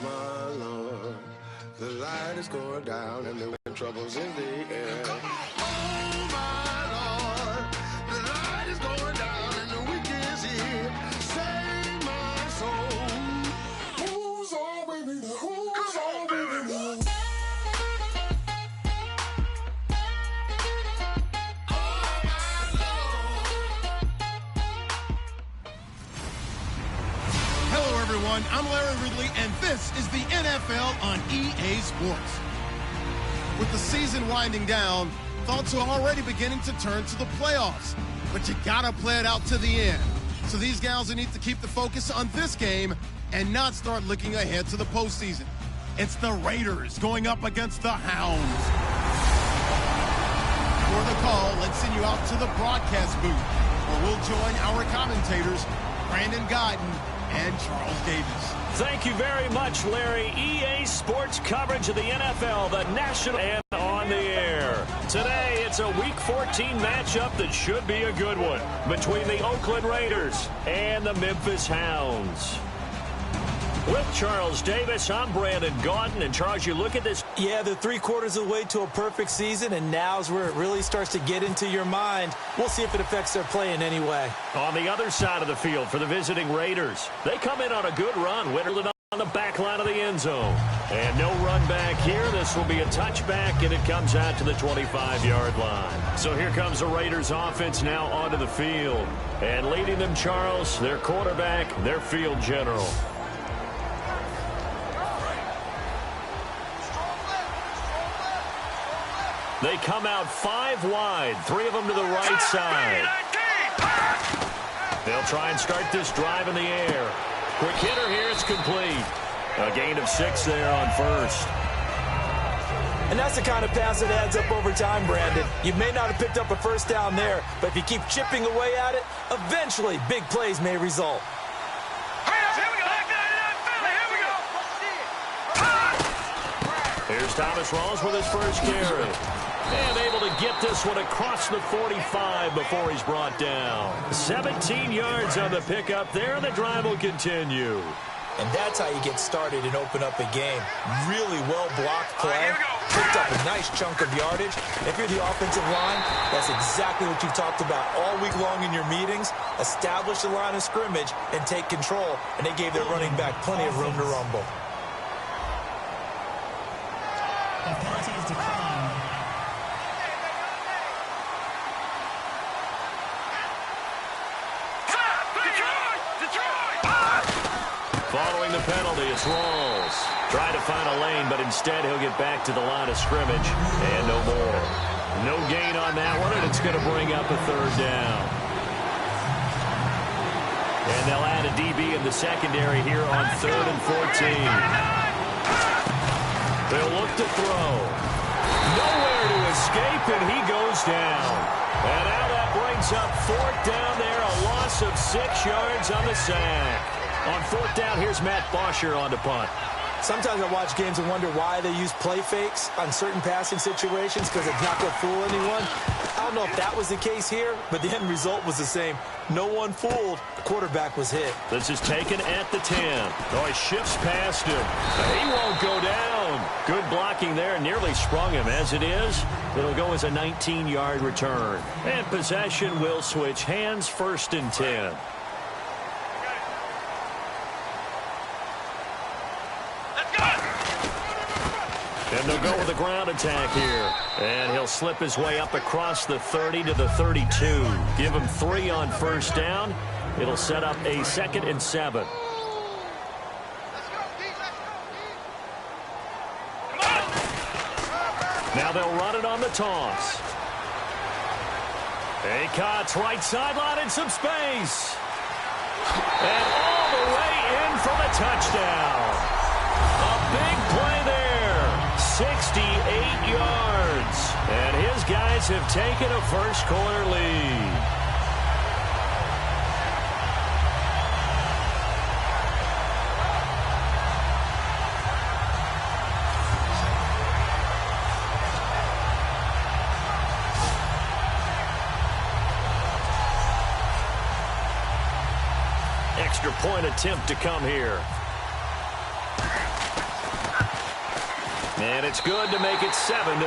my Lord, the light is going down and the trouble's in the air. Oh, my Lord, the light is going down and the week is here. Save my soul. Who's on, baby? Who's on, baby? Hello, everyone. I'm Larry Ridley, and this is the NFL on EA Sports. With the season winding down, thoughts are already beginning to turn to the playoffs. But you gotta play it out to the end. So these guys need to keep the focus on this game and not start looking ahead to the postseason. It's the Raiders going up against the Hounds. For the call, let's send you out to the broadcast booth, where we'll join our commentators, Brandon Guyton and Charles Davis. Thank you very much, Larry. EA Sports coverage of the NFL, the national, and on the air. Today, it's a Week 14 matchup that should be a good one between the Oakland Raiders and the Memphis Hounds. With Charles Davis, I'm Brandon Guyton. And Charles, you look at this. Yeah, they're 3/4 of the way to a perfect season, and now's where it really starts to get into your mind. We'll see if it affects their play in any way. On the other side of the field for the visiting Raiders, they come in on a good run, whittling on the back line of the end zone. And no run back here. This will be a touchback, and it comes out to the 25-yard line. So here comes the Raiders offense now onto the field. And leading them, Charles, their quarterback, their field general. They come out 5 wide, 3 of them to the right side. They'll try and start this drive in the air. Quick hitter here, it's complete. A gain of 6 there on first. And that's the kind of pass that adds up over time, Brandon. You may not have picked up a first down there, but if you keep chipping away at it, eventually big plays may result. Here's Thomas Rawls with his first carry. And able to get this one across the 45 before he's brought down. 17 yards on the pickup there. The drive will continue. And that's how you get started and open up a game. Really well-blocked play. Picked up a nice chunk of yardage. If you're the offensive line, that's exactly what you've talked about all week long in your meetings. Establish the line of scrimmage and take control. And they gave their running back plenty of room to rumble. The penalty is declined. Following the penalty, it's Rawls. Trying to find a lane, but instead he'll get back to the line of scrimmage. And no more. No gain on that one, and it's going to bring up a 3rd down. And they'll add a DB in the secondary here on 3rd and 14. They'll look to throw. Nowhere to escape, and he goes down. And now that brings up 4th down there, a loss of 6 yards on the sack. On 4th down, here's Matt Bosher on to punt. Sometimes I watch games and wonder why they use play fakes on certain passing situations, because it's not going to fool anyone. I don't know if that was the case here, but the end result was the same. No one fooled. The quarterback was hit. This is taken at the 10. Oh, he shifts past him. He won't go down. Good blocking there. Nearly sprung him. As it is, it'll go as a 19-yard return. And possession will switch hands, 1st and 10. And they'll go with a ground attack here. And he'll slip his way up across the 30 to the 32. Give him 3 on 1st down. It'll set up a 2nd and 7. Now they'll run it on the toss. Acott's right sideline in some space. And all the way in for the touchdown. A big play there. 68 yards. And his guys have taken a first-quarter lead. Extra point attempt to come here. And it's good to make it 7-0.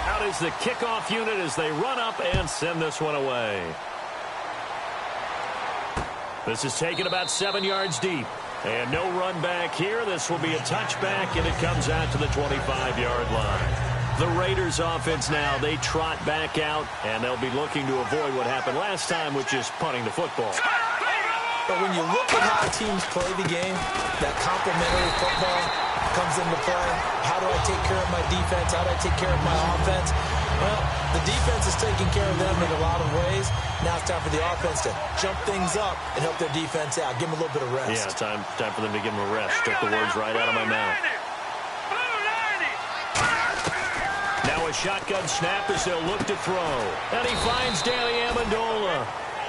Out is the kickoff unit as they run up and send this one away. This is taken about 7 yards deep. And no run back here. This will be a touchback, and it comes out to the 25-yard line. The Raiders offense now, they trot back out, and they'll be looking to avoid what happened last time, which is punting the football. But when you look at how teams play the game, that complementary football comes into play. How do I take care of my defense? How do I take care of my offense? Well, the defense is taking care of them in a lot of ways. Now it's time for the offense to jump things up and help their defense out. Give them a little bit of rest. Yeah, time for them to give them a rest. Took the words right out of my mouth. Now a shotgun snap as they'll look to throw. And he finds Danny Amendola.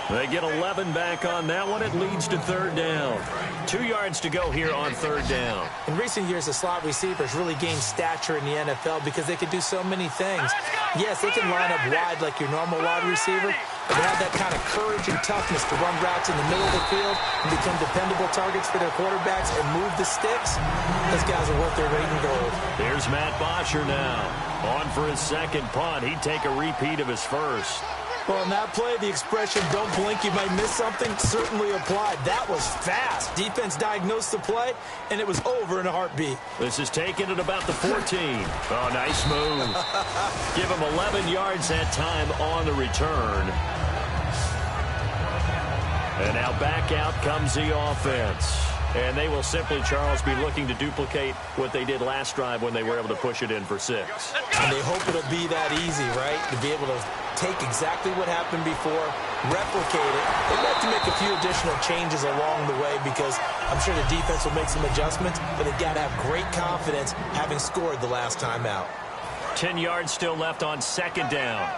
They get 11 back on that one. It leads to 3rd down. 2 yards to go here on 3rd down. In recent years, the slot receivers really gained stature in the NFL because they can do so many things. Yes, they can line up wide like your normal wide receiver, but they have that kind of courage and toughness to run routes in the middle of the field and become dependable targets for their quarterbacks and move the sticks. Those guys are worth their weight in gold. Here's Matt Bosher now. On for his second punt. He'd take a repeat of his first. Well, in that play, the expression, don't blink, you might miss something, certainly applied. That was fast. Defense diagnosed the play, and it was over in a heartbeat. This is taken at about the 14. Oh, nice move. Give him 11 yards that time on the return. And now back out comes the offense. And they will simply, Charles, be looking to duplicate what they did last drive when they were able to push it in for 6. And they hope it'll be that easy, right? To be able to take exactly what happened before, replicate it. They'd like to make a few additional changes along the way because I'm sure the defense will make some adjustments, but they've got to have great confidence having scored the last time out. 10 yards still left on 2nd down.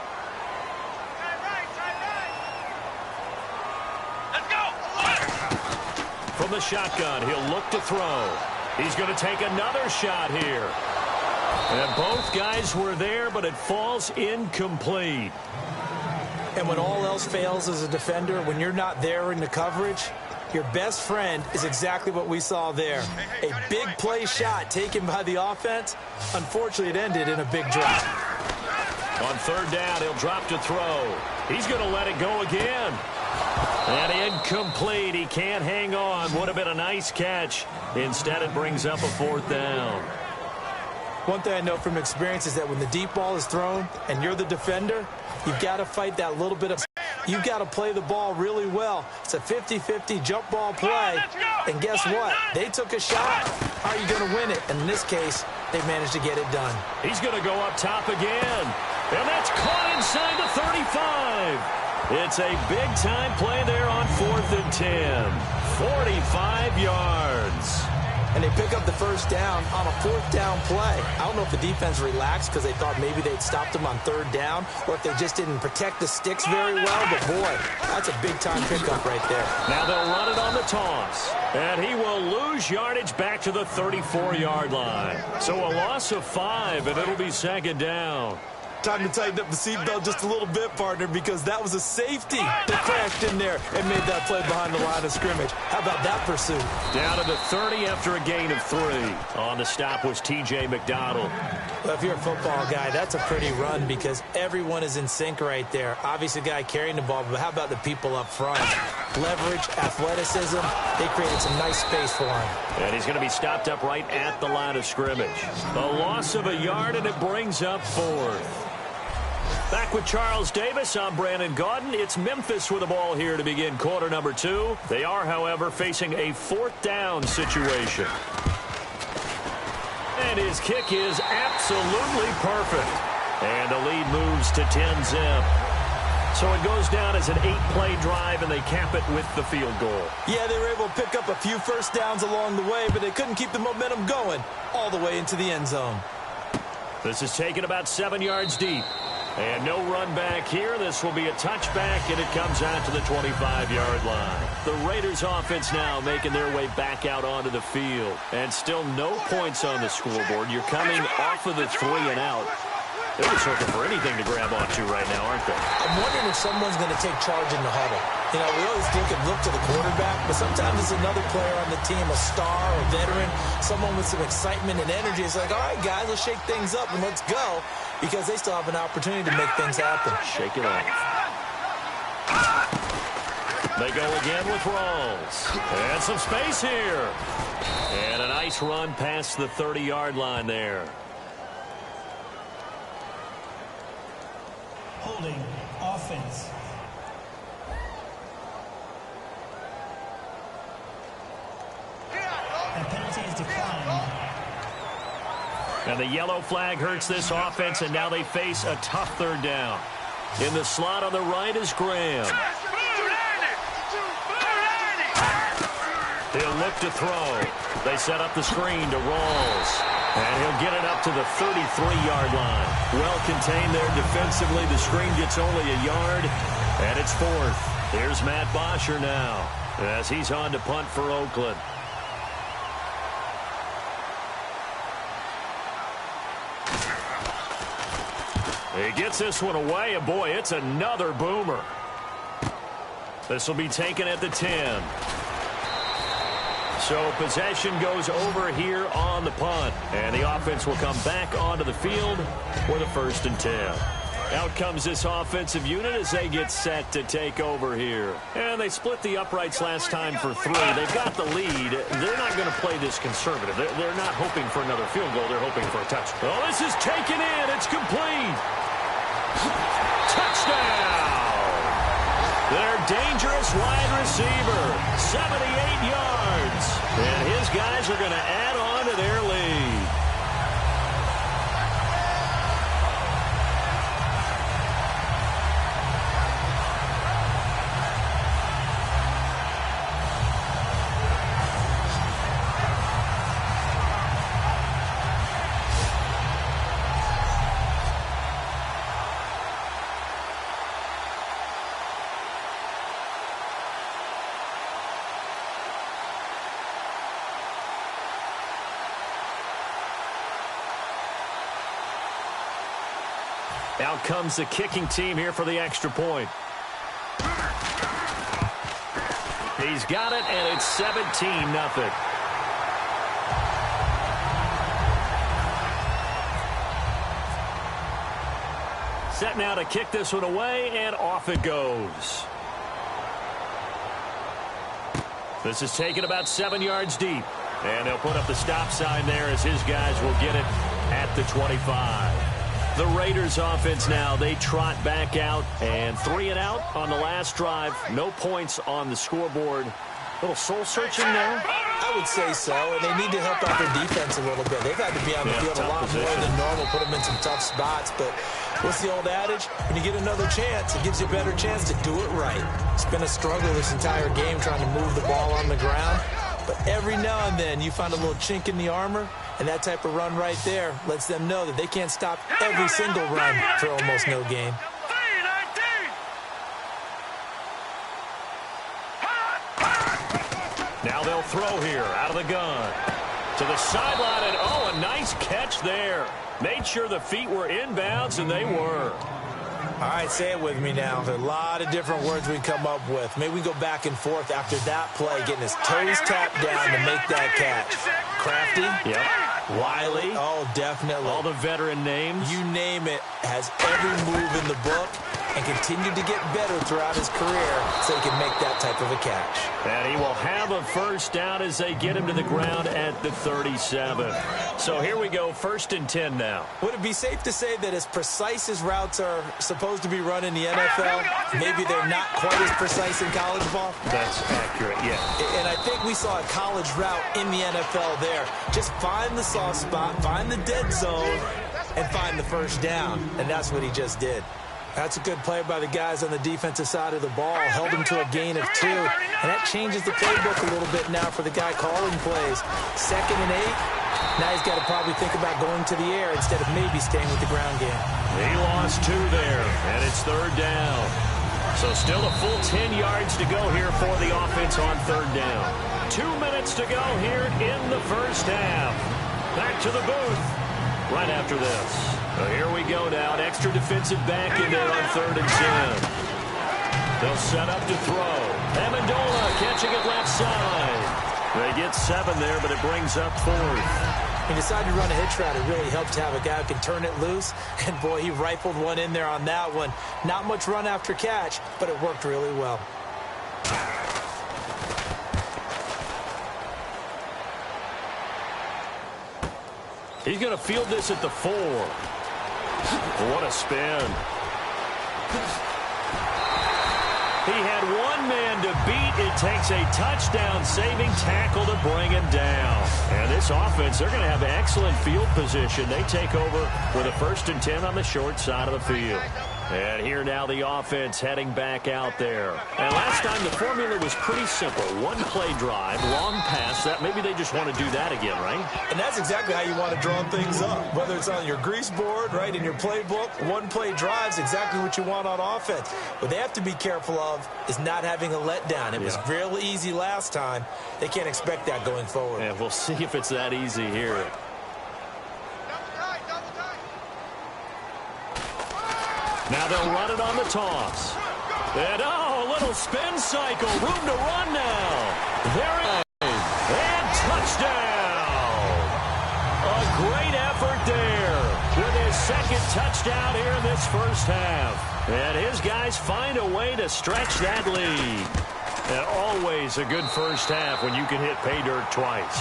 From the shotgun, he'll look to throw. He's going to take another shot here. And both guys were there, but it falls incomplete. And when all else fails as a defender, when you're not there in the coverage, your best friend is exactly what we saw there. A big play shot taken by the offense. Unfortunately, it ended in a big drop. On 3rd down, he'll drop to throw. He's going to let it go again. And incomplete. He can't hang on. Would have been a nice catch. Instead, it brings up a 4th down. One thing I know from experience is that when the deep ball is thrown and you're the defender, you've got to fight that little bit of... You've got to play the ball really well. It's a 50-50 jump ball play. And guess what? They took a shot. How are you going to win it? And in this case, they managed to get it done. He's going to go up top again. And that's caught inside the 35. It's a big-time play there on 4th and 10. 45 yards. And they pick up the 1st down on a 4th down play. I don't know if the defense relaxed because they thought maybe they'd stopped them on 3rd down or if they just didn't protect the sticks very well. But, boy, that's a big-time pickup right there. Now they'll run it on the toss. And he will lose yardage back to the 34-yard line. So a loss of 5, and it'll be 2nd down. Time to tighten up the seatbelt just a little bit, partner, because that was a safety that crashed in there and made that play behind the line of scrimmage. How about that pursuit? Down to the 30 after a gain of 3. On the stop was T.J. McDonald. Well, if you're a football guy, that's a pretty run because everyone is in sync right there. Obviously, the guy carrying the ball, but how about the people up front? Leverage, athleticism, they created some nice space for him. And he's going to be stopped up right at the line of scrimmage. A loss of a yard, and it brings up 4th. Back with Charles Davis, I'm Brandon Gaudin. It's Memphis with the ball here to begin quarter number 2. They are, however, facing a 4th down situation. And his kick is absolutely perfect. And the lead moves to 10-zip. So it goes down as an 8-play drive, and they cap it with the field goal. Yeah, they were able to pick up a few 1st downs along the way, but they couldn't keep the momentum going all the way into the end zone. This is taken about 7 yards deep. And no run back here. This will be a touchback, and it comes out to the 25-yard line. The Raiders offense now making their way back out onto the field. And still no points on the scoreboard. You're coming off of the 3 and out. They're just looking for anything to grab onto right now, aren't they? I'm wondering if someone's going to take charge in the huddle. You know, we always look to the quarterback, but sometimes it's another player on the team, a star, a veteran, someone with some excitement and energy. It's like, all right, guys, let's shake things up and let's go, because they still have an opportunity to make things happen. Shake it off. They go again with Rawls. And some space here. And a nice run past the 30-yard line there. Holding offense. A penalty is declined. And the yellow flag hurts this offense, and now they face a tough third down. In the slot on the right is Graham. He'll look to throw. They set up the screen to Rawls. And he'll get it up to the 33-yard line. Well contained there defensively. The screen gets only a yard, and it's fourth. Here's Matt Bosher now as he's on to punt for Oakland. He gets this one away, and boy, it's another boomer. This will be taken at the 10. So possession goes over here on the punt, and the offense will come back onto the field for the 1st and 10. Out comes this offensive unit as they get set to take over here. And they split the uprights last time for 3. They've got the lead. They're not going to play this conservative. They're not hoping for another field goal. They're hoping for a touchdown. Oh, this is taken in. It's complete. Touchdown. Their dangerous wide receiver, 78 yards. And his guys are going to add on to their lead. Out comes the kicking team here for the extra point. He's got it, and it's 17-0. Set now to kick this one away, and off it goes. This is taken about 7 yards deep. And they'll put up the stop sign there as his guys will get it at the 25. The Raiders offense now, they trot back out, and 3 and out on the last drive. No points on the scoreboard. A little soul-searching now? I would say so, and they need to help out their defense a little bit. They've had to be on the field a lot more than normal, put them in some tough spots. But what's the old adage? When you get another chance, it gives you a better chance to do it right. It's been a struggle this entire game trying to move the ball on the ground. But every now and then you find a little chink in the armor, and that type of run right there lets them know that they can't stop every single run for almost no gain. Now they'll throw here out of the gun. To the sideline, and oh, a nice catch there. Made sure the feet were inbounds, and they were. All right, say it with me now. There are a lot of different words we come up with. Maybe we go back and forth after that play, getting his toes tapped down to make that catch. Crafty? Yep. Wiley? Oh, definitely. All the veteran names? You name it. Has every move in the book and continued to get better throughout his career so he can make that type of a catch. And he will have a first down as they get him to the ground at the 37. So here we go, 1st and 10 now. Would it be safe to say that as precise as routes are supposed to be run in the NFL, maybe they're not quite as precise in college ball? That's accurate, yeah. And I think we saw a college route in the NFL there. Just find the soft spot, find the dead zone, and find the first down. And that's what he just did. That's a good play by the guys on the defensive side of the ball. Held him to a gain of 2. And that changes the playbook a little bit now for the guy calling plays. 2nd and 8. Now he's got to probably think about going to the air instead of maybe staying with the ground game. He lost 2 there, and it's 3rd down. So still a full 10 yards to go here for the offense on 3rd down. 2 minutes to go here in the first half. Back to the booth right after this. Well, here we go now. An extra defensive back in there on 3rd and 10. They'll set up to throw. Amendola catching it left side. They get 7 there, but it brings up 4th. He decided to run a hitch route. It really helped to have a guy who can turn it loose. And, boy, he rifled one in there on that one. Not much run after catch, but it worked really well. He's going to field this at the 4. What a spin. He had one man to beat. It takes a touchdown-saving tackle to bring him down. And this offense, they're going to have excellent field position. They take over with a 1st and 10 on the short side of the field. And here now the offense heading back out there. And last time the formula was pretty simple. One-play drive, long pass. That maybe they just want to do that again, right? And that's exactly how you want to draw things up. Whether it's on your grease board, right, in your playbook, one-play drive's exactly what you want on offense. What they have to be careful of is not having a letdown. It was real easy last time. They can't expect that going forward. And we'll see if it's that easy here. Now they'll run it on the toss. And, oh, a little spin cycle. Room to run now. There it is. And touchdown. A great effort there with his 2nd touchdown here in this first half. And his guys find a way to stretch that lead. And always a good first half when you can hit pay dirt twice.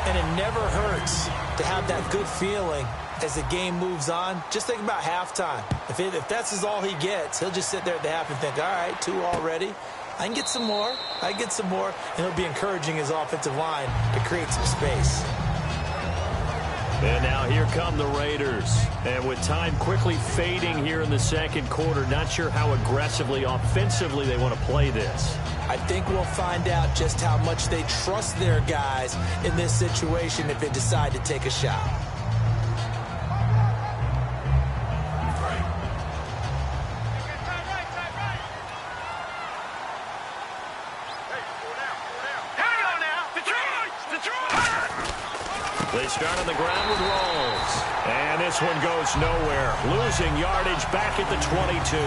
And it never hurts to have that good feeling as the game moves on. Just think about halftime. If that's all he gets, he'll just sit there at the half and think, all right, 2 already. I can get some more. I can get some more. And he'll be encouraging his offensive line to create some space. And now here come the Raiders. And with time quickly fading here in the 2nd quarter, not sure how aggressively, offensively they want to play this. I think we'll find out just how much they trust their guys in this situation if they decide to take a shot. They start on the ground with Rolls. And this one goes nowhere. Losing yardage back at the 22.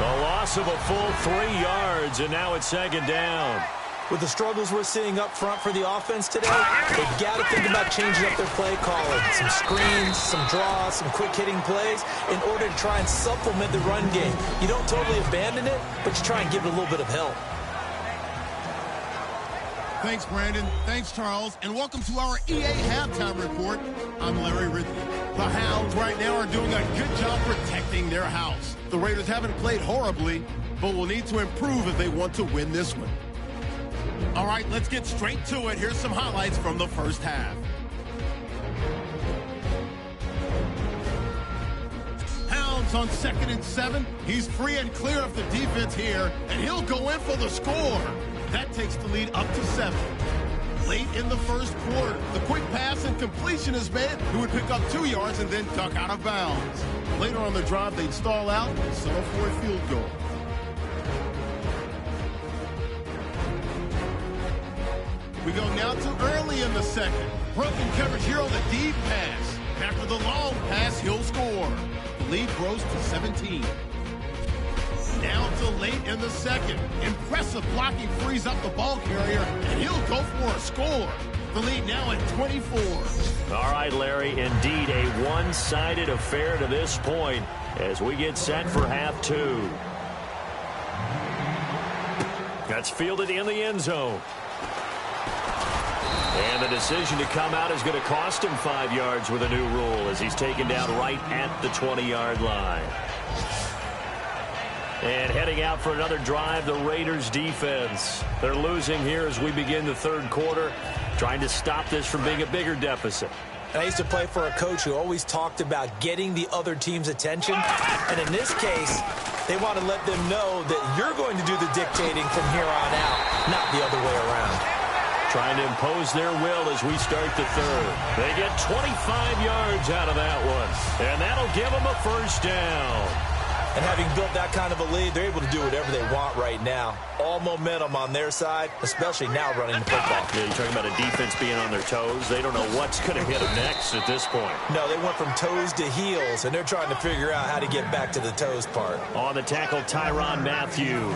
A loss of a full 3 yards, and now it's 2nd down. With the struggles we're seeing up front for the offense today, they've got to think about changing up their play calling. Some screens, some draws, some quick-hitting plays in order to try and supplement the run game. You don't totally abandon it, but you try and give it a little bit of help. Thanks, Brandon. Thanks, Charles. And welcome to our EA Halftime Report. I'm Larry Ridley. The Hounds right now are doing a good job protecting their house. The Raiders haven't played horribly, but will need to improve if they want to win this one. All right, let's get straight to it. Here's some highlights from the first half. Hounds on 2nd and 7. He's free and clear of the defense here, and he'll go in for the score. That takes the lead up to 7. Late in the first quarter, the quick pass and completion is made. He would pick up 2 yards and then duck out of bounds. Later on the drive, they'd stall out and settle for a field goal. We go now to early in the 2nd. Broken coverage here on the deep pass. After the long pass, he'll score. The lead grows to 17. Now to late in the 2nd. Impressive blocking frees up the ball carrier, and he'll go for a score. The lead now at 24. All right, Larry, indeed a one-sided affair to this point as we get set for half 2. That's fielded in the end zone. And the decision to come out is going to cost him 5 yards with a new rule as he's taken down right at the 20-yard line. And heading out for another drive, the Raiders defense. They're losing here as we begin the 3rd quarter, trying to stop this from being a bigger deficit. And I used to play for a coach who always talked about getting the other team's attention. And in this case, they want to let them know that you're going to do the dictating from here on out, not the other way around. Trying to impose their will as we start the 3rd. They get 25 yards out of that one. And that'll give them a first down. And having built that kind of a lead, they're able to do whatever they want right now. All momentum on their side, especially now running the football. Yeah, you're talking about a defense being on their toes. They don't know what's going to hit them next at this point. No, they went from toes to heels, and they're trying to figure out how to get back to the toes part. On the tackle, Tyrann Mathieu.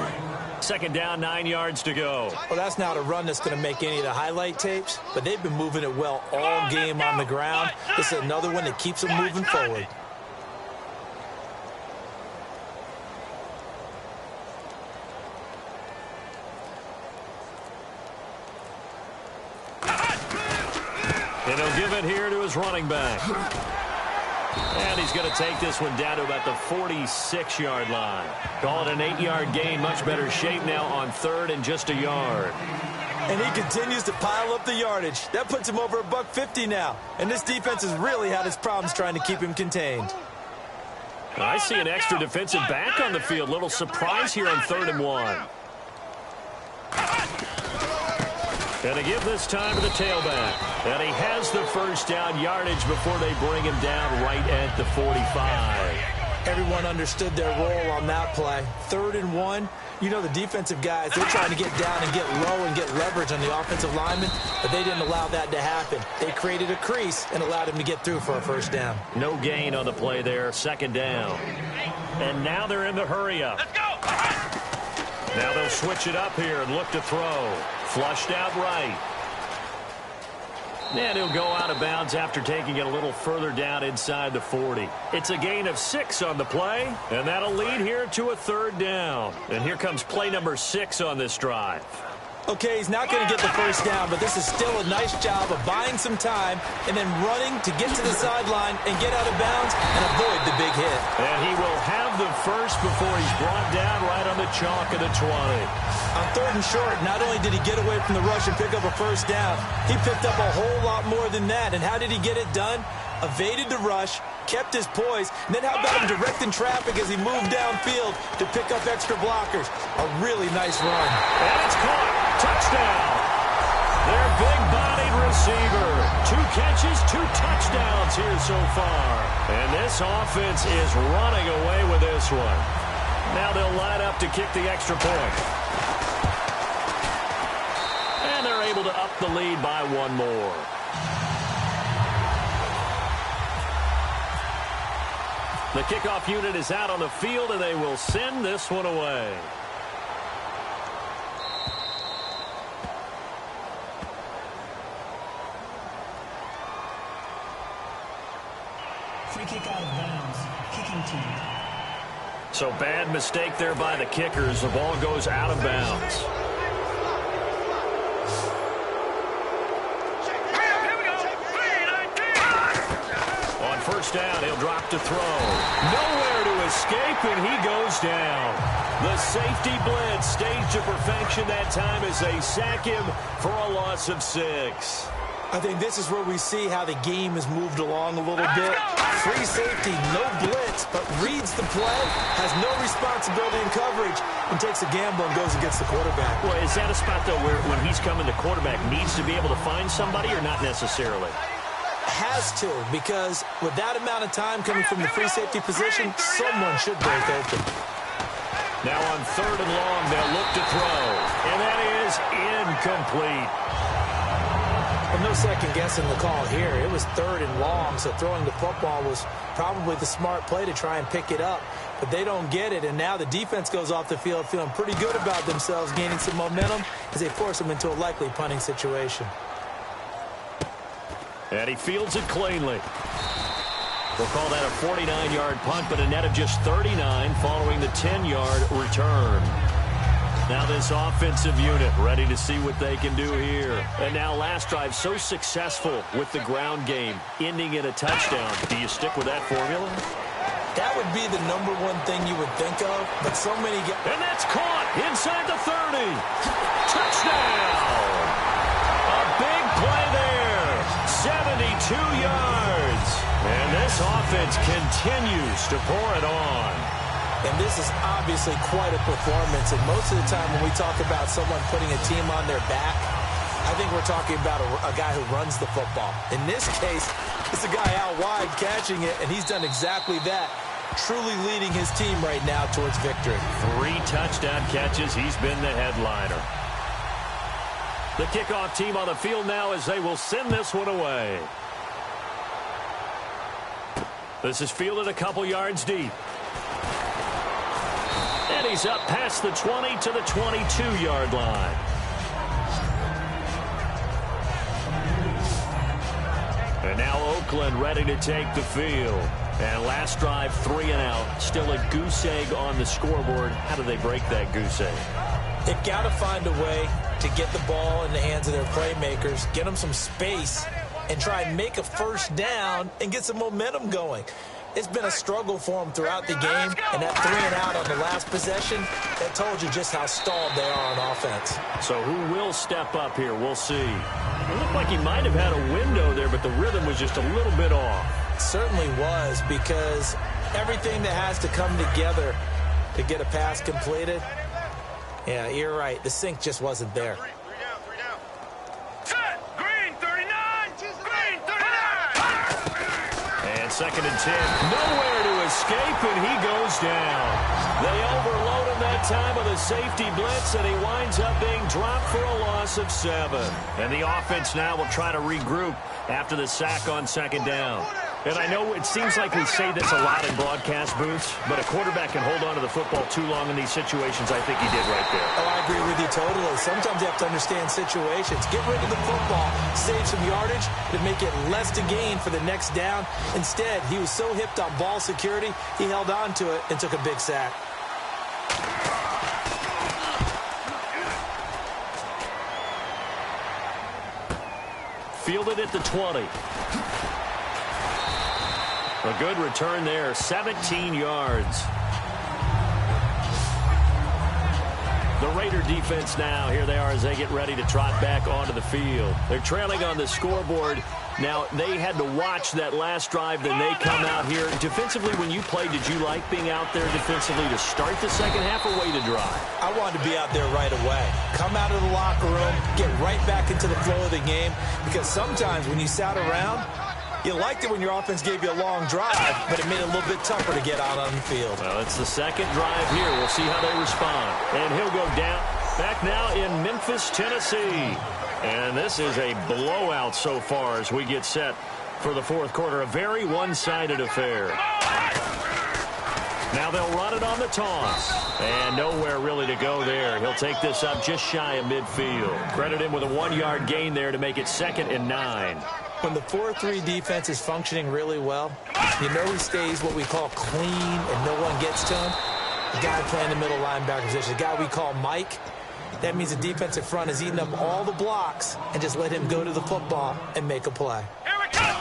Second down, 9 yards to go. Well, that's not a run that's going to make any of the highlight tapes, but they've been moving it well all game on the ground. This is another one that keeps them moving forward. And he'll give it here to his running back. And he's going to take this one down to about the 46-yard line. Call it an 8-yard gain. Much better shape now on third and just a yard. And he continues to pile up the yardage. That puts him over $150 now. And this defense has really had its problems trying to keep him contained. I see an extra defensive back on the field. Little surprise here on 3rd and 1. And to give this time to the tailback. And he has the first down yardage before they bring him down right at the 45. Everyone understood their role on that play. 3rd and 1. You know the defensive guys, they're trying to get down and get low and get leverage on the offensive lineman, but they didn't allow that to happen. They created a crease and allowed him to get through for a first down. No gain on the play there. 2nd down. And now they're in the hurry-up. Let's go! Now they'll switch it up here and look to throw. Flushed out right. And he'll go out of bounds after taking it a little further down inside the 40. It's a gain of 6 on the play, and that'll lead here to a 3rd down. And here comes play number 6 on this drive. Okay, he's not going to get the first down, but this is still a nice job of buying some time and then running to get to the sideline and get out of bounds and avoid the big hit. And he will have the first before he's brought down right on the chalk of the 20. On 3rd and short, not only did he get away from the rush and pick up a first down, he picked up a whole lot more than that. And how did he get it done? Evaded the rush, kept his poise, and then how about him directing traffic as he moved downfield to pick up extra blockers? A really nice run. And it's caught. Touchdown. Their big-bodied receiver. 2 catches, 2 touchdowns here so far. And this offense is running away with this one. Now they'll line up to kick the extra point. And they're able to up the lead by 1 more. The kickoff unit is out on the field, and they will send this one away. Free kick out of bounds. Kicking team. So bad mistake there by the kickers. The ball goes out of bounds. On first down, he'll drop to throw. Nowhere to escape, and he goes down. The safety blitz staged to perfection that time as they sack him for a loss of 6. I think this is where we see how the game has moved along a little bit. Free safety, no blitz, but reads the play, has no responsibility in coverage, and takes a gamble and goes against the quarterback. Well, is that a spot, though, where when he's coming, the quarterback needs to be able to find somebody or not necessarily? Has to, because with that amount of time coming from the free safety position, someone should break open. Now on 3rd and long, they'll look to throw, and that is incomplete. Well, no second guessing the call here. It was 3rd and long, so throwing the football was probably the smart play to try and pick it up. But they don't get it, and now the defense goes off the field feeling pretty good about themselves, gaining some momentum as they force them into a likely punting situation. And he fields it cleanly. We'll call that a 49-yard punt, but a net of just 39 following the 10-yard return. Now this offensive unit ready to see what they can do here. And now last drive so successful with the ground game, ending in a touchdown. Do you stick with that formula? That would be the #1 thing you would think of, but so many get... And that's caught inside the 30. Touchdown! A big play there. 72 yards. And this offense continues to pour it on. And this is obviously quite a performance. And most of the time when we talk about someone putting a team on their back, I think we're talking about a guy who runs the football. In this case, it's a guy out wide catching it, and he's done exactly that. truly leading his team right now towards victory. 3 touchdown catches. He's been the headliner. The kickoff team on the field now as they will send this one away. This is fielded a couple yards deep. And he's up past the 20 to the 22-yard line. And now Oakland ready to take the field. And last drive, 3 and out. Still a goose egg on the scoreboard. How do they break that goose egg? They've got to find a way to get the ball in the hands of their playmakers, get them some space, and try and make a first down and get some momentum going. It's been a struggle for them throughout the game, and that 3 and out on the last possession, that told you just how stalled they are on offense. So who will step up here? We'll see. It looked like he might have had a window there, but the rhythm was just a little bit off. It certainly was, because everything that has to come together to get a pass completed, yeah, you're right. The sync just wasn't there. Second and 10. Nowhere to escape, and he goes down. They overload him that time with a safety blitz, and he winds up being dropped for a loss of 7. And the offense now will try to regroup after the sack on second down. And I know it seems like we say this a lot in broadcast booths, but a quarterback can hold on to the football too long in these situations. I think he did right there. Oh, I agree with you totally. Sometimes you have to understand situations. Get rid of the football, save some yardage to make it less to gain for the next down. Instead, he was so hipped on ball security, he held on to it and took a big sack. Fielded at the 20. A good return there, 17 yards. The Raider defense now, here they are as they get ready to trot back onto the field. They're trailing on the scoreboard. Now, they had to watch that last drive, then they come out here. Defensively, when you played, did you like being out there defensively to start the second half or wait to drive? I wanted to be out there right away. Come out of the locker room, get right back into the flow of the game, because sometimes when you sat around, you liked it when your offense gave you a long drive, but it made it a little bit tougher to get out on the field. Well, it's the second drive here. We'll see how they respond. And he'll go down. Back now in Memphis, Tennessee. And this is a blowout so far as we get set for the fourth quarter. A very one-sided affair. Now they'll run it on the toss. And nowhere really to go there. He'll take this up just shy of midfield. Credit him with a 1-yard gain there to make it 2nd and 9. When the 4-3 defense is functioning really well, you know he stays what we call clean and no one gets to him. The guy playing the middle linebacker position, the guy we call Mike, that means the defensive front is eating up all the blocks and just let him go to the football and make a play. Here we go.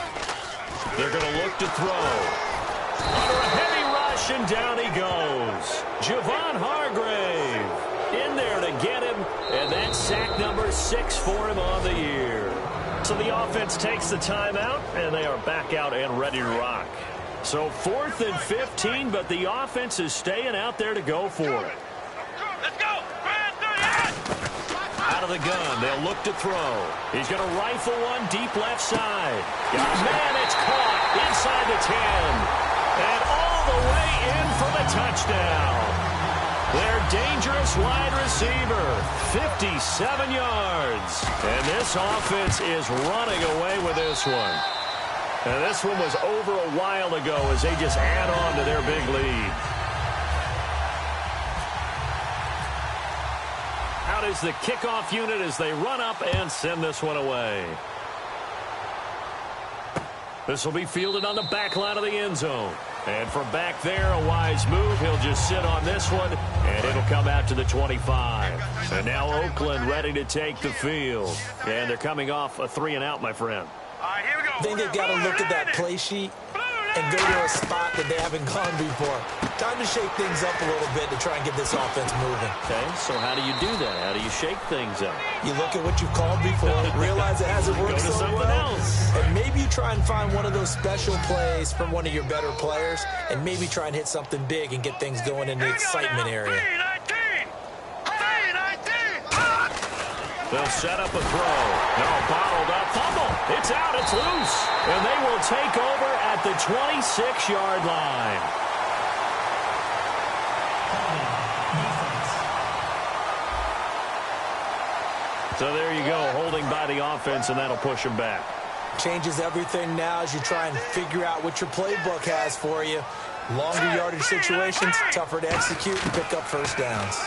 They're going to look to throw. Under a heavy rush, and down he goes. Javon Hargrave in there to get him, and that's sack number 6 for him on the year. So the offense takes the timeout, and they are back out and ready to rock. So 4th and 15, but the offense is staying out there to go for it. Let's go! Out of the gun, they'll look to throw. He's going to rifle one deep left side. Man, it's caught inside the 10. And all the way in for the touchdown. Their dangerous wide receiver, 57 yards. And this offense is running away with this one. And this one was over a while ago as they just add on to their big lead. Out is the kickoff unit as they run up and send this one away. This will be fielded on the back line of the end zone. And from back there, a wise move. He'll just sit on this one, and it'll come out to the 25. And now Oakland ready to take the field. And they're coming off a 3 and out, my friend. All right, here we go. I think they've got to look at that play sheet and go to a spot that they haven't gone before. Time to shake things up a little bit to try and get this offense moving. Okay, so how do you do that? How do you shake things up? You look at what you've called before, realize it hasn't worked so well, and maybe you try and find one of those special plays from one of your better players, and maybe try and hit something big and get things going in the excitement area. They'll set up a throw. No, bottled up. Fumble. It's out. It's loose. And they will take over at the 26-yard line. So there you go, holding by the offense, and that'll push them back. Changes everything now as you try and figure out what your playbook has for you. Longer yardage situations, tougher to execute and pick up first downs.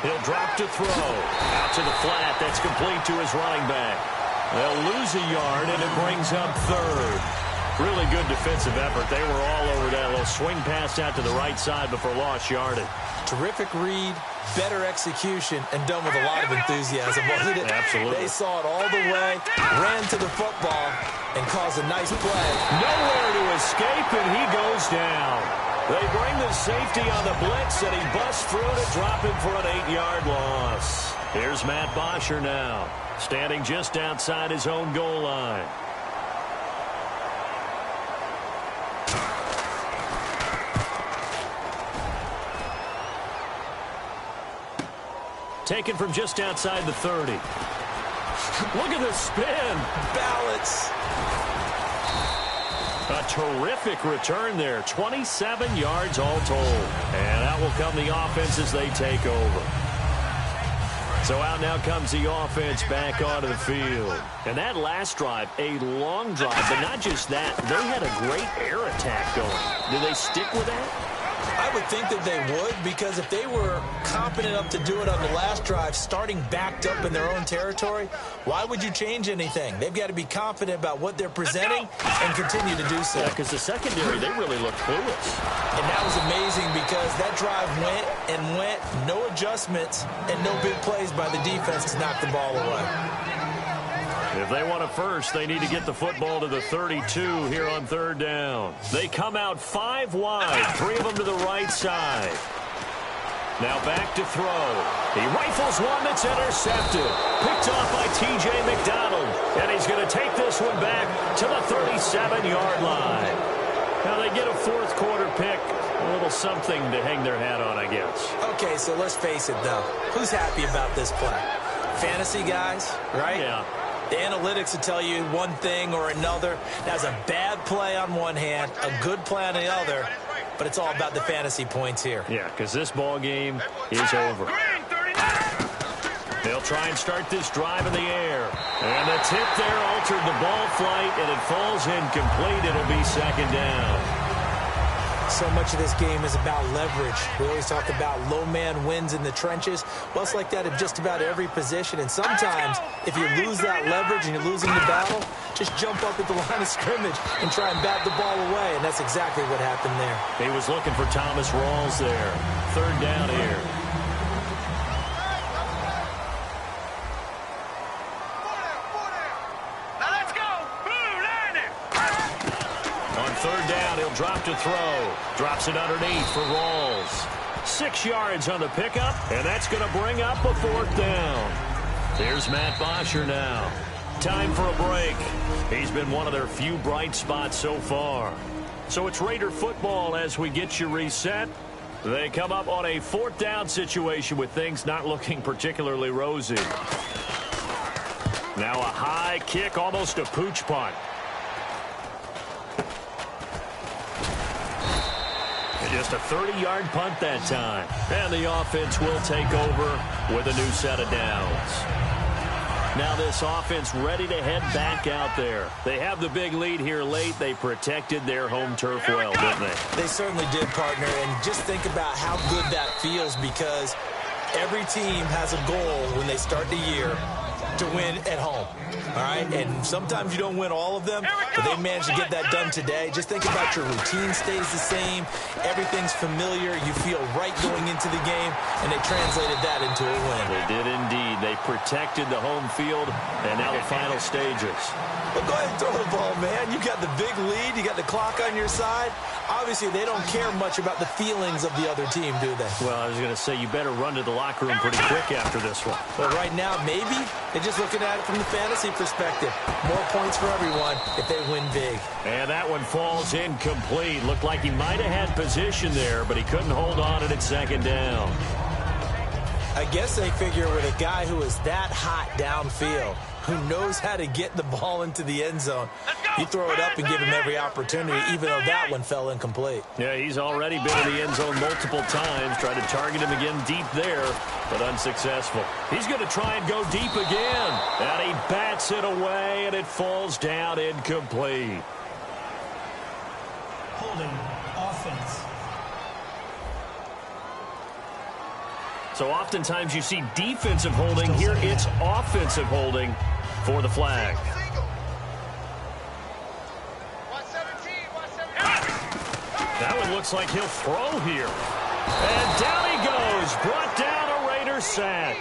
He'll drop to throw. Out to the flat. That's complete to his running back. They'll lose a yard, and it brings up third. Really good defensive effort. They were all over that little swing pass out to the right side before lost yardage. Terrific read, better execution, and done with a lot of enthusiasm, wasn't it? Absolutely. They saw it all the way, ran to the football, and caused a nice play. Nowhere to escape, and he goes down. They bring the safety on the blitz, and he busts through to drop him for an 8-yard loss. Here's Matt Bosher now, standing just outside his own goal line. Taken from just outside the 30. Look at the spin. Balance. A terrific return there. 27 yards all told. And out will come the offense as they take over. So out now comes the offense back onto the field. And that last drive, a long drive, but not just that. They had a great air attack going. Do they stick with that? I would think that they would, because if they were competent enough to do it on the last drive, starting backed up in their own territory, why would you change anything? They've got to be confident about what they're presenting and continue to do so. Yeah, because the secondary, they really looked clueless. And that was amazing because that drive went and went, no adjustments, and no big plays by the defense to knock the ball away. If they want a first, they need to get the football to the 32 here on third down. They come out 5 wide, 3 of them to the right side. Now back to throw. He rifles one that's intercepted. Picked off by T.J. McDonald. And he's going to take this one back to the 37-yard line. Now they get a fourth quarter pick. A little something to hang their hat on, I guess. Okay, so let's face it, though. Who's happy about this play? Fantasy guys, right? Yeah. The analytics will tell you one thing or another. That's a bad play on one hand, a good play on the other, but it's all about the fantasy points here. Yeah, because this ball game is over. They'll try and start this drive in the air. And the tip there altered the ball flight, and it falls incomplete. It'll be second down. So much of this game is about leverage. We always talk about low man wins in the trenches. Well, it's like that in just about every position. And sometimes, if you lose that leverage and you're losing the battle, just jump up at the line of scrimmage and try and bat the ball away. And that's exactly what happened there. He was looking for Thomas Rawls there. Third down here. Third down, he'll drop to throw. Drops it underneath for Rawls. 6 yards on the pickup, and that's going to bring up a fourth down. There's Matt Bosher now. Time for a break. He's been one of their few bright spots so far. So it's Raider football as we get you reset. They come up on a fourth down situation with things not looking particularly rosy. Now a high kick, almost a pooch punt. Just a 30-yard punt that time. And the offense will take over with a new set of downs. Now this offense ready to head back out there. They have the big lead here late. They protected their home turf well, didn't they? They certainly did, partner. And just think about how good that feels, because every team has a goal when they start the year to win at home. All right, and sometimes you don't win all of them, but they managed to get that done today. Just think about your routine stays the same. Everything's familiar. You feel right going into the game, and they translated that into a win. They did indeed. They protected the home field, and now the final stages. Well, go ahead and throw the ball, man. You got the big lead. You got the clock on your side. Obviously, they don't care much about the feelings of the other team, do they? Well, I was going to say, you better run to the locker room pretty quick after this one. But right now, maybe they're just looking at it from the fantasy perspective. More points for everyone if they win big. And that one falls incomplete. Looked like he might have had position there, but he couldn't hold on at second down. I guess they figure with a guy who is that hot downfield, who knows how to get the ball into the end zone, you throw it up and give him every opportunity, even though that one fell incomplete. Yeah, he's already been in the end zone multiple times. Tried to target him again deep there. but unsuccessful. He's going to try and go deep again. And he bats it away, and it falls down incomplete. Holding. Offense. So oftentimes you see defensive holding. Here it's offensive holding for the flag. That one looks like he'll throw here. And down he goes. Brought down a Raider sack.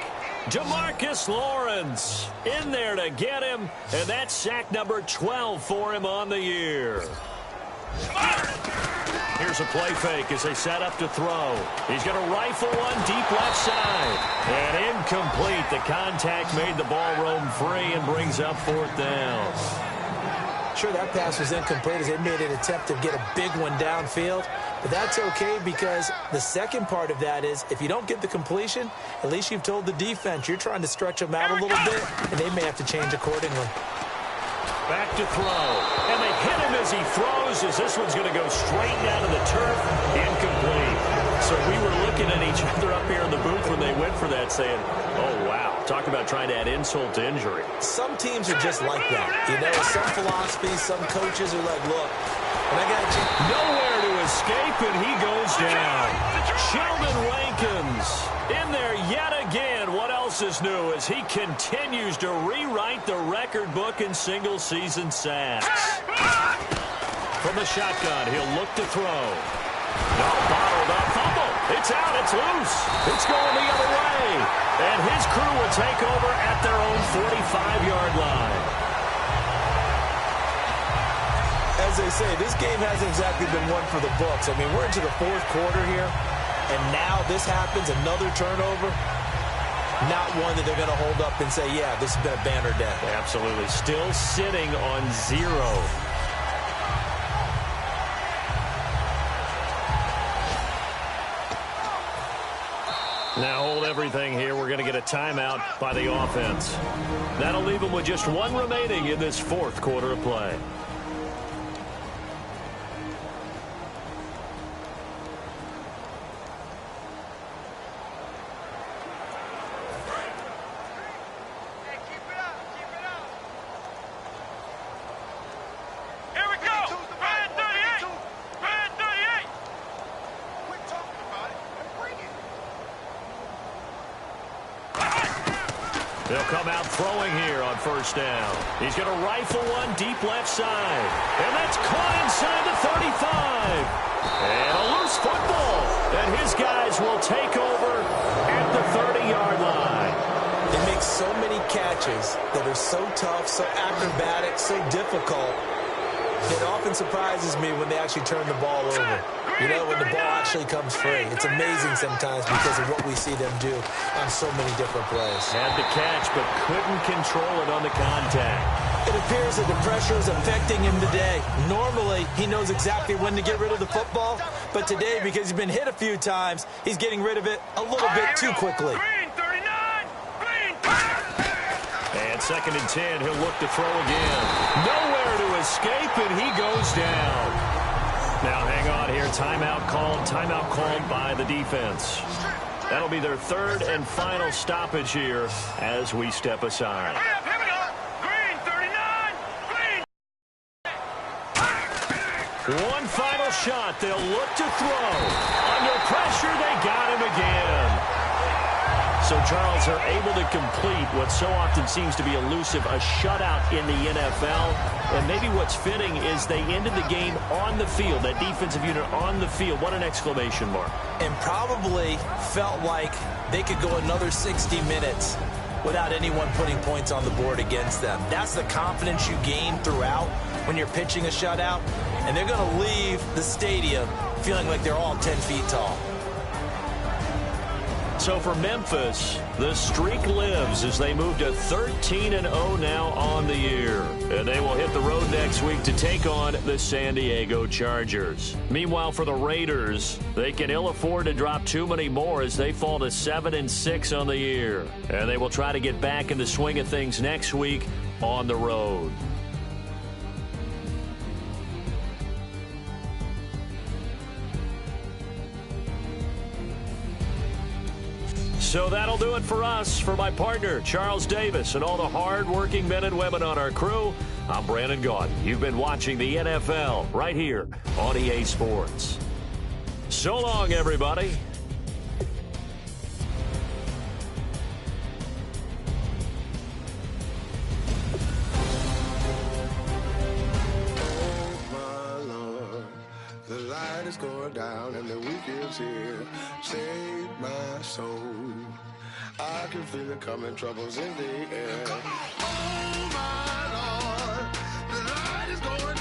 Jamarcus Lawrence in there to get him. And that's sack number 12 for him on the year. Here's a play fake as they set up to throw. He's going to rifle one deep left side. And incomplete. The contact made the ball roam free and brings up fourth down. Sure, that pass was incomplete as they made an attempt to get a big one downfield. But that's okay because the second part of that is if you don't get the completion, at least you've told the defense you're trying to stretch them out a little bit, and they may have to change accordingly. Back to throw. And they hit him as he throws as this one's going to go straight down to the turf. Incomplete. So we were looking at each other up here in the booth when they went for that saying, oh, wow. Talk about trying to add insult to injury. Some teams are just like that. You know, some philosophies, some coaches are like, look, and I got you. Nowhere to escape, and he goes down. Sheldon Rankins in there yet again. What else is new as he continues to rewrite the record book in single-season sacks. From the shotgun, he'll look to throw. No, bottled up, fumble. It's out, it's loose. It's going the other way. And his crew will take over at their own 45-yard line. As they say, this game hasn't exactly been one for the books. I mean, we're into the fourth quarter here, and now this happens, another turnover. Not one that they're going to hold up and say, yeah, this has been a banner day. Absolutely. Still sitting on 0. Now hold everything here. We're going to get a timeout by the offense. That'll leave them with just one remaining in this fourth quarter of play. They'll come out throwing here on first down. He's going to rifle one deep left side. And that's caught inside the 35. And a loose football. And his guys will take over at the 30-yard line. They make so many catches that are so tough, so acrobatic, so difficult. It often surprises me when they actually turn the ball over. You know, when the ball actually comes free. It's amazing sometimes because of what we see them do on so many different plays. Had the catch, but couldn't control it on the contact. It appears that the pressure is affecting him today. Normally, he knows exactly when to get rid of the football, but today, because he's been hit a few times, he's getting rid of it a little bit too quickly. Green, 39! Green! And 2nd and 10, he'll look to throw again. Nowhere to escape, and he goes down. Now, hang on here. Timeout called by the defense. That'll be their third and final stoppage here as we step aside. Here we go! Green, 39! Green! One final shot. They'll look to throw. Under pressure, they got him again. So, Charles, are able to complete what so often seems to be elusive, a shutout in the NFL. And maybe what's fitting is they ended the game on the field, that defensive unit on the field. What an exclamation mark. And probably felt like they could go another 60 minutes without anyone putting points on the board against them. That's the confidence you gain throughout when you're pitching a shutout. And they're going to leave the stadium feeling like they're all 10 feet tall. So for Memphis, the streak lives as they move to 13-0 now on the year. And they will hit the road next week to take on the San Diego Chargers. Meanwhile, for the Raiders, they can ill afford to drop too many more as they fall to 7-6 on the year. And they will try to get back in the swing of things next week on the road. So that'll do it for us. For my partner, Charles Davis, and all the hard-working men and women on our crew, I'm Brandon Gaudin. You've been watching the NFL right here on EA Sports. So long, everybody. Is going down and the week is here. Save my soul. I can feel it coming, troubles in the air. Oh my Lord, the light is going